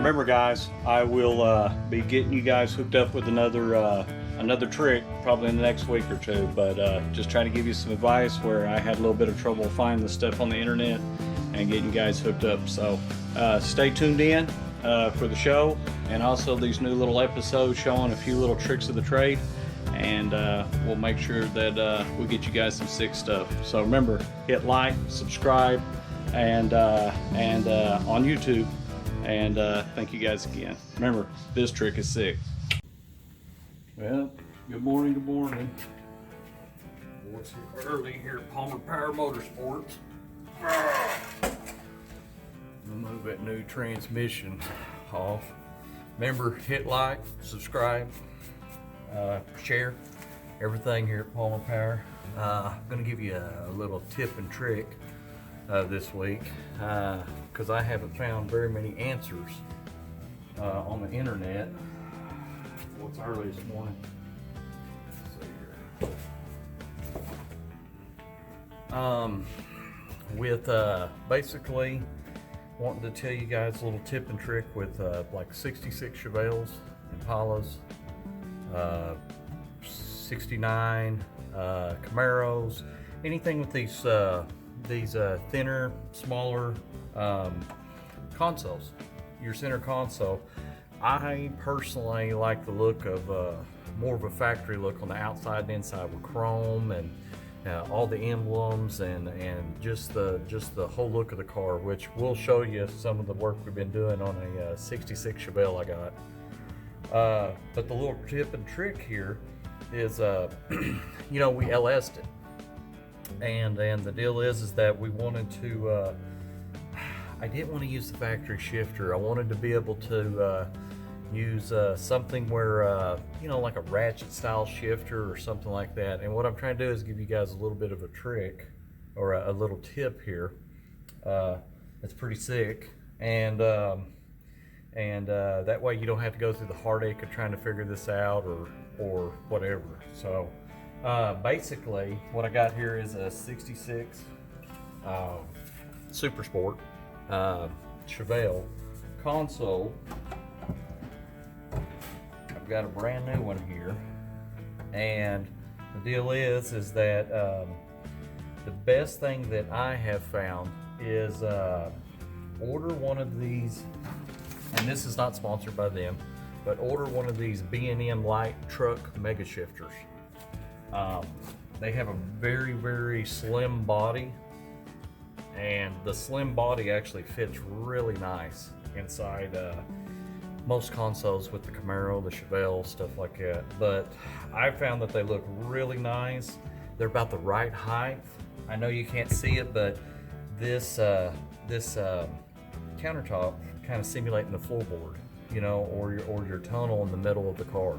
remember guys, I will be getting you guys hooked up with another trick probably in the next week or two, but just trying to give you some advice where I had a little bit of trouble finding the stuff on the internet and getting you guys hooked up. So stay tuned in for the show, and also these new little episodes showing a few little tricks of the trade, and we'll make sure that we get you guys some sick stuff. So remember, hit like, subscribe, and on YouTube, and thank you guys again. Remember, this trick is sick. Well, good morning, good morning. It's early here at Palmer Power Motorsports. We'll move that new transmission off. Remember, hit like, subscribe, share, everything here at Palmer Power. I'm gonna give you a little tip and trick this week, because I haven't found very many answers on the internet. Well, it's early this morning. Let's see here. With basically wanting to tell you guys a little tip and trick with like 66 Chevelles, Impalas, 69 Camaros, anything with these thinner, smaller consoles. Your center console, I personally like the look of more of a factory look on the outside and inside with chrome and all the emblems and just the whole look of the car, which we'll show you some of the work we've been doing on a 66 Chevelle I got. But the little tip and trick here is, you know, we LS'd it, and the deal is that we wanted to. I didn't want to use the factory shifter. I wanted to be able to use something where, you know, like a ratchet style shifter or something like that. And what I'm trying to do is give you guys a little bit of a trick or a little tip here. It's pretty sick, and that way you don't have to go through the heartache of trying to figure this out or whatever. So basically what I got here is a 66 Super Sport Chevelle console. I've got a brand new one here, and the deal is that the best thing that I have found is order one of these, and this is not sponsored by them, but order one of these B&M light truck mega shifters. They have a very, very slim body, and the slim body actually fits really nice inside most consoles with the Camaro, the Chevelle, stuff like that. But I found that they look really nice. They're about the right height. I know you can't see it, but this countertop kind of simulating the floorboard, you know, or your tunnel in the middle of the car.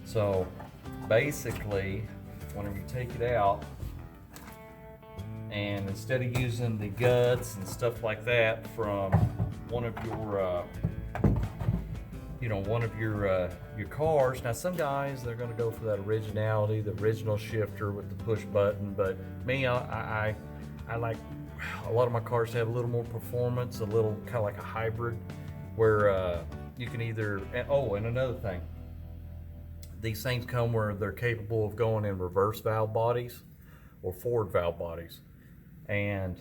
So basically, whenever you take it out, and instead of using the guts and stuff like that from one of your your cars. Now some guys, they're going to go for that originality, the original shifter with the push button, but me, I like a lot of my cars to have a little more performance, a little kind of like a hybrid, where you can either, and another thing, these things come where they're capable of going in reverse valve bodies or forward valve bodies, and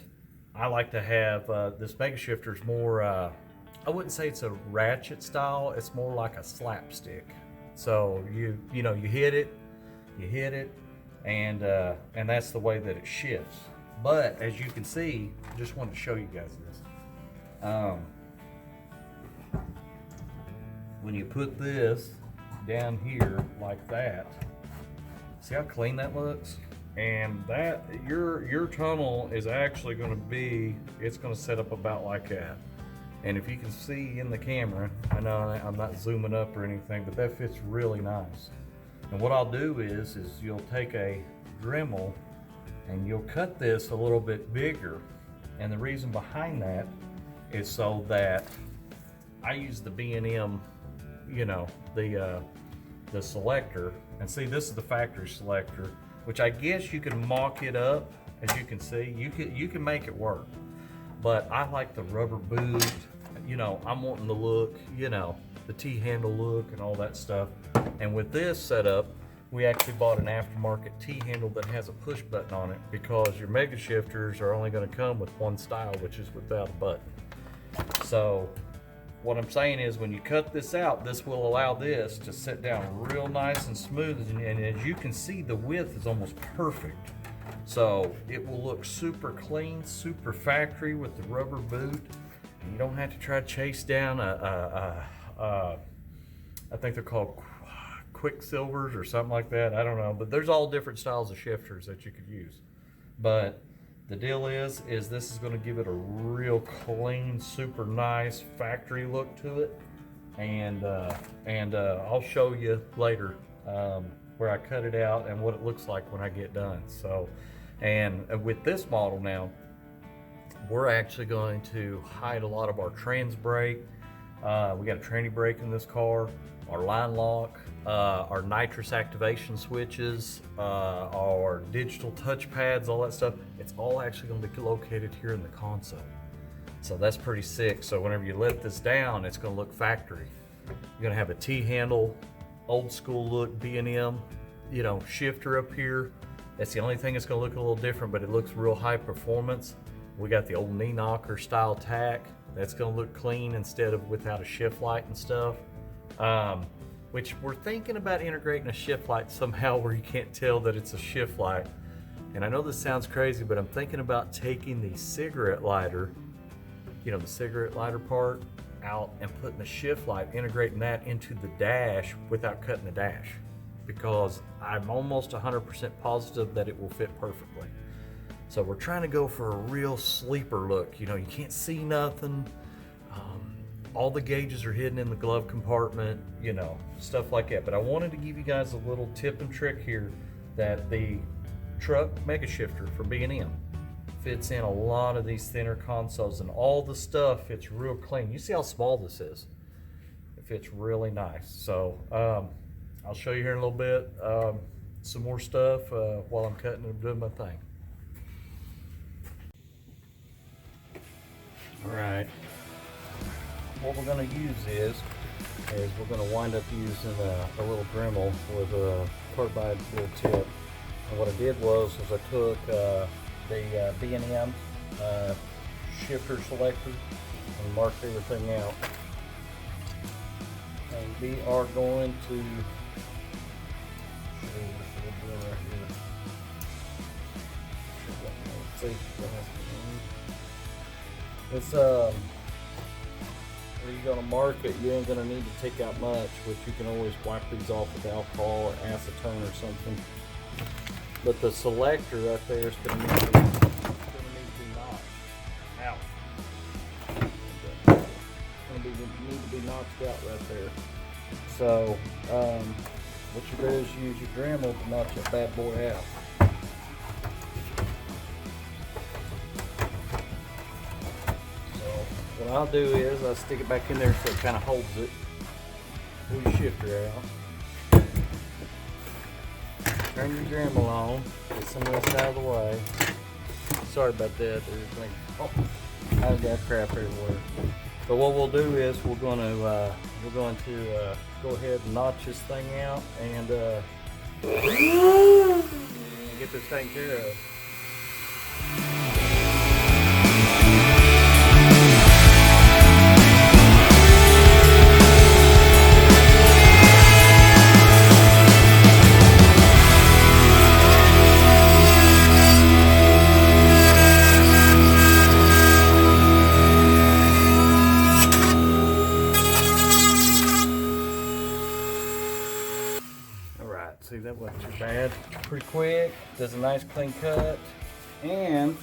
I like to have this mega shifter's more I wouldn't say it's a ratchet style, it's more like a slapstick. So you hit it, and that's the way that it shifts. But as you can see, I just wanted to show you guys this. When you put this down here like that, see how clean that looks? And that your tunnel is actually going to be, it's going to set up about like that. And if you can see in the camera, I know I'm not zooming up or anything, but that fits really nice. And what I'll do is you'll take a Dremel and you'll cut this a little bit bigger. And the reason behind that is so that I use the B&M, you know, the selector. And see, this is the factory selector, which I guess you can mock it up. As you can see, you can make it work. But I like the rubber boot, you know, I'm wanting the look, you know, the T-handle look and all that stuff. And with this setup, we actually bought an aftermarket T-handle that has a push button on it, because your mega shifters are only going to come with one style, which is without a button. So what I'm saying is, when you cut this out, this will allow this to sit down real nice and smooth, and as you can see, the width is almost perfect. So it will look super clean, super factory with the rubber boot. And you don't have to try to chase down I think they're called Quicksilvers or something like that. I don't know, but there's all different styles of shifters that you could use. But the deal is this is going to give it a real clean, super nice factory look to it. And I'll show you later where I cut it out and what it looks like when I get done. So, and with this model now, we're actually going to hide a lot of our trans brake. We got a tranny brake in this car, our line lock, our nitrous activation switches, our digital touch pads, all that stuff. It's all actually going to be located here in the console. So that's pretty sick. So whenever you let this down, it's going to look factory. You're going to have a T-handle, old school look B&M, you know, shifter up here. That's the only thing that's going to look a little different, but it looks real high performance. We got the old knee knocker style tack. That's going to look clean instead of without a shift light and stuff. Which we're thinking about integrating a shift light somehow where you can't tell that it's a shift light. And I know this sounds crazy, but I'm thinking about taking the cigarette lighter, you know, the cigarette lighter part out, and putting the shift light, integrating that into the dash without cutting the dash, because I'm almost 100% positive that it will fit perfectly. So we're trying to go for a real sleeper look. You know, you can't see nothing. All the gauges are hidden in the glove compartment, you know, stuff like that. But I wanted to give you guys a little tip and trick here that the truck mega shifter for B&M fits in a lot of these thinner consoles, and all the stuff fits real clean. You see how small this is? It fits really nice. So I'll show you here in a little bit some more stuff while I'm cutting and doing my thing. All right. What we're going to use is we're going to wind up using a little Dremel with a carbide little tip. And what I did was I took the B&M shifter selector and marked everything out. And we are going to show you what we're doing right here. See, it's where you're going to mark it, you ain't going to need to take out much, which you can always wipe these off with alcohol or acetone or something. But the selector right there is going to need to be knocked out. It's going to need to be knocked out right there. So what you do is use your Dremel to knock that bad boy out. What I'll do is I'll stick it back in there so it kind of holds it. Pull your shifter out. Turn your Dremel on. Get some of this out of the way. Sorry about that. Oh, I've got crap everywhere. But what we'll do is we're going to go ahead and notch this thing out and get this taken care of. See, that wasn't too bad. Pretty quick, does a nice clean cut. And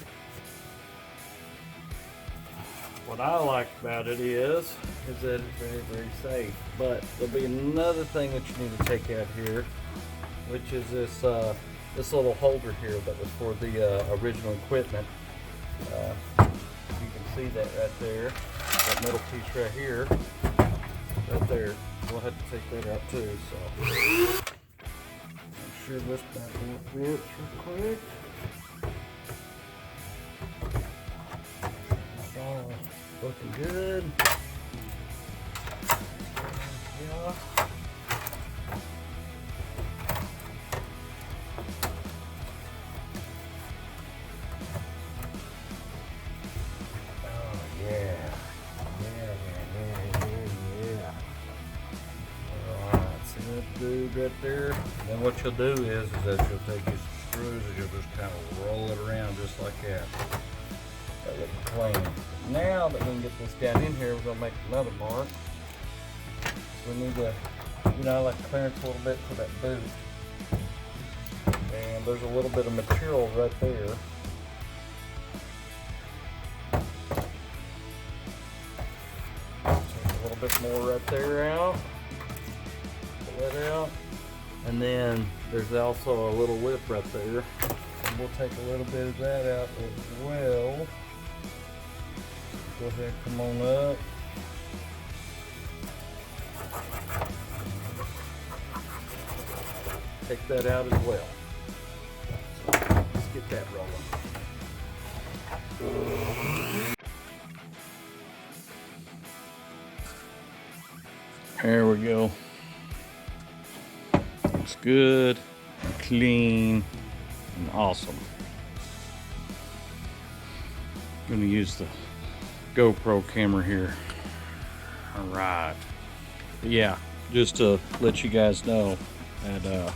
what I like about it is that it's very, very safe. But there'll be another thing that you need to take out here, which is this this little holder here that was for the original equipment. You can see that right there, that metal piece right here, right there. We'll have to take that out too. So. Sure this back a little bit real quick. Looking good. Dude right there. And then what you'll do is that you'll take these screws and you'll just kind of roll it around just like that. That looks clean. Now that we can get this down in here, we're gonna make another mark. So we need to, like clearance a little bit for that boot. And there's a little bit of material right there. Take a little bit more right there out. That out, and then there's also a little lip right there, and we'll take a little bit of that out as well. Go ahead, come on up. Take that out as well. So let's get that rolling. There we go. Looks good, and clean, and awesome. I'm gonna use the GoPro camera here. All right. But yeah, just to let you guys know that,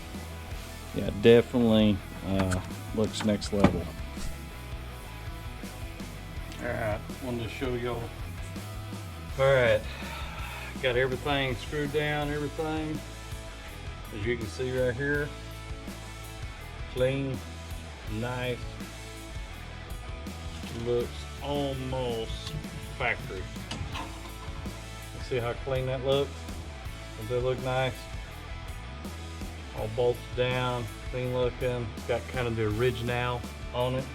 yeah, definitely looks next level. All right, wanted to show y'all. All right, got everything screwed down, everything. As you can see right here, clean, nice, looks almost factory. See how clean that looks? Does that look nice? All bolted down, clean looking. It's got kind of the original on it.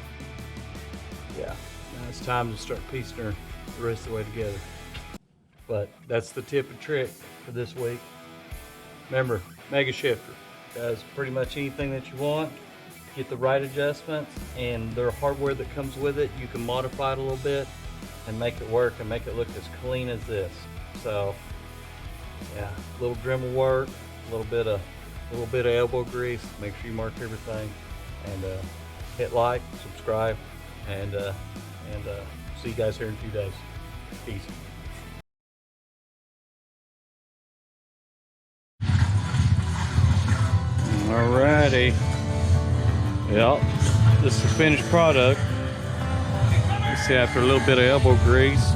Yeah, now it's time to start piecing her the rest of the way together. But that's the tip and trick for this week. Remember, Mega Shifter does pretty much anything that you want. Get the right adjustments, and their hardware that comes with it, you can modify it a little bit and make it work and make it look as clean as this. So yeah, a little Dremel work, a little bit of elbow grease. Make sure you mark everything, and hit like, subscribe, and see you guys here in a few days. Peace. Alrighty. Yep, this is the finished product. You see, after a little bit of elbow grease,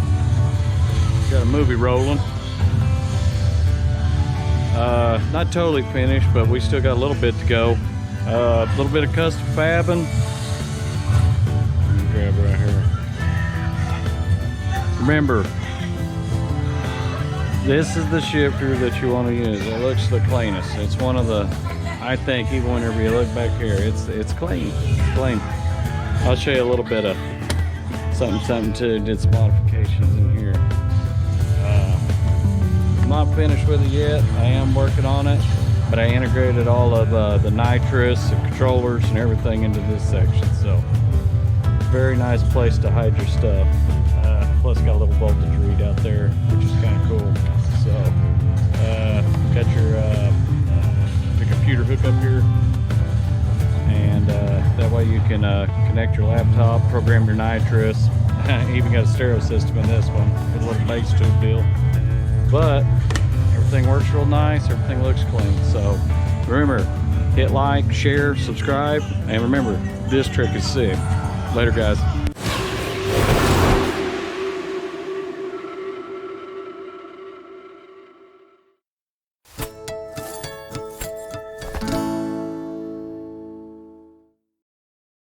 got a movie rolling. Not totally finished, but we still got a little bit to go. A little bit of custom fabbing. Let me grab it right here. Remember, this is the shifter that you want to use. It looks the cleanest. It's one of the, I think, even whenever you look back here, it's clean. It's clean. I'll show you a little bit of something to did some modifications in here. I'm not finished with it yet. I am working on it, but I integrated all of the nitrous and controllers and everything into this section. So very nice place to hide your stuff. Plus got a little voltage read out there, which is kind of cool. So got your computer hook up here, and that way you can connect your laptop, program your nitrous. Even got a stereo system in this one, a little bass tube deal. But everything works real nice, everything looks clean. So remember, hit like, share, subscribe, and remember, this trick is sick. Later, guys.